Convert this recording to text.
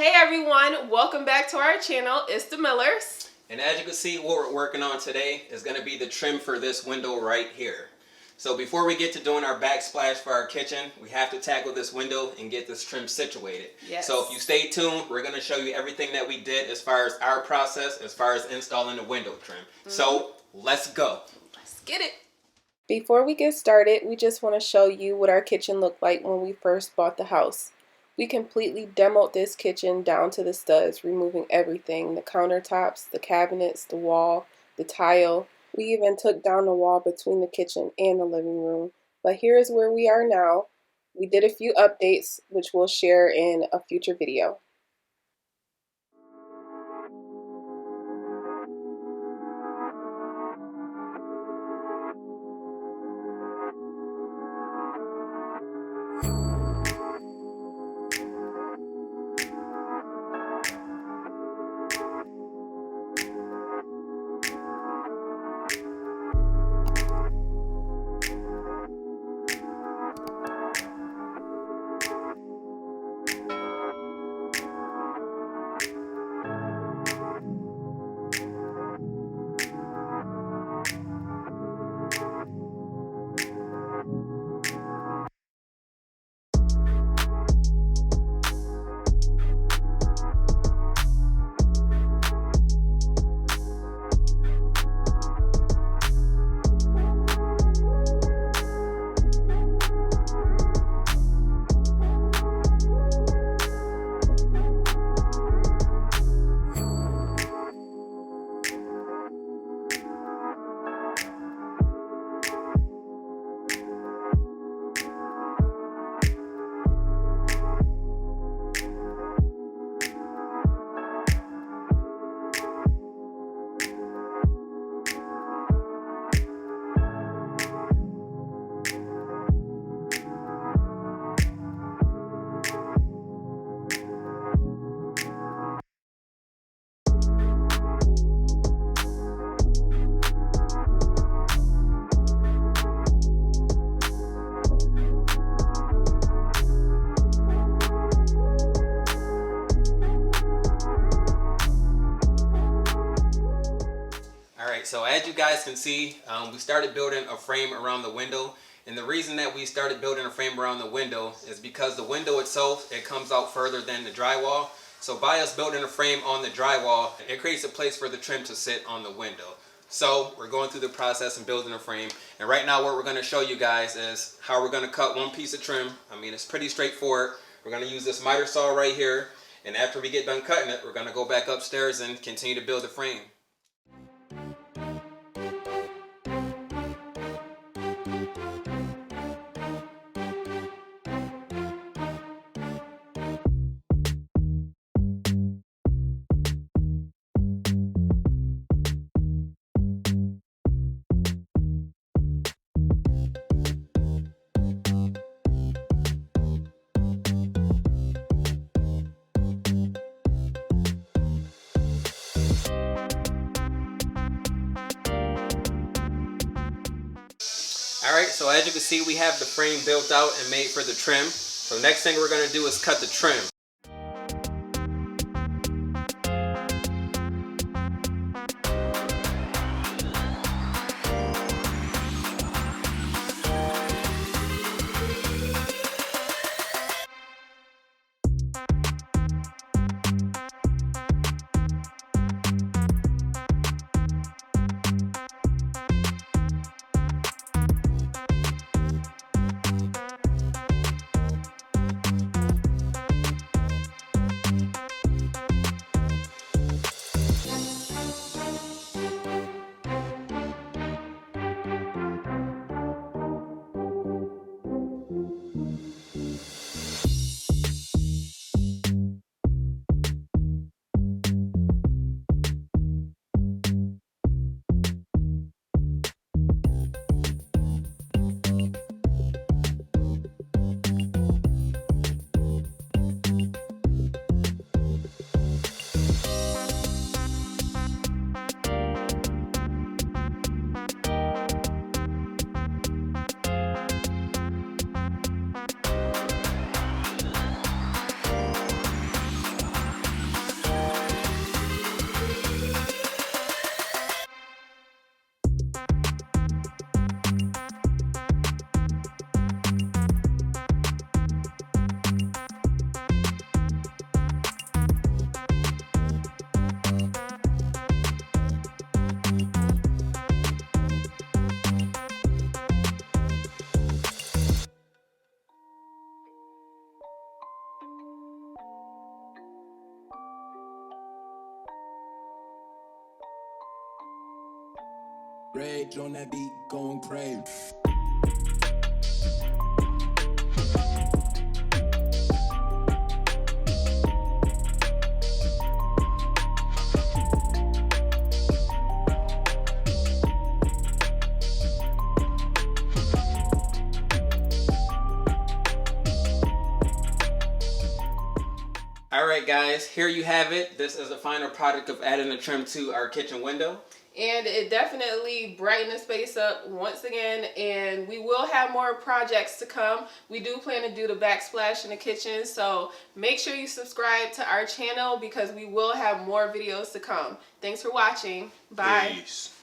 Hey everyone, welcome back to our channel. It's the Millers. And as you can see, what we're working on today is going to be the trim for this window right here. So before we get to doing our backsplash for our kitchen, we have to tackle this window and get this trim situated. Yes. So if you stay tuned, we're going to show you everything that we did as far as our process, as far as installing the window trim. So let's go. Let's get it. Before we get started, we just want to show you what our kitchen looked like when we first bought the house. We completely demoed this kitchen down to the studs, removing everything, the countertops, the cabinets, the wall, the tile. We even took down the wall between the kitchen and the living room. But here is where we are now. We did a few updates, which we'll share in a future video. So as you guys can see, we started building a frame around the window. And the reason that we started building a frame around the window is because the window itself, it comes out further than the drywall. So by us building a frame on the drywall, it creates a place for the trim to sit on the window. So we're going through the process and building a frame. And right now what we're going to show you guys is how we're going to cut one piece of trim. I mean, it's pretty straightforward. We're going to use this miter saw right here. And after we get done cutting it, we're going to go back upstairs and continue to build the frame. Alright, so as you can see, we have the frame built out and made for the trim. So next thing we're going to do is cut the trim. Rage on that beat, going crazy. Alright guys, here you have it. This is the final product of adding a trim to our kitchen window. And it definitely brightened the space up once again, and we will have more projects to come. We do plan to do the backsplash in the kitchen, so make sure you subscribe to our channel because we will have more videos to come. Thanks for watching. Bye. Peace.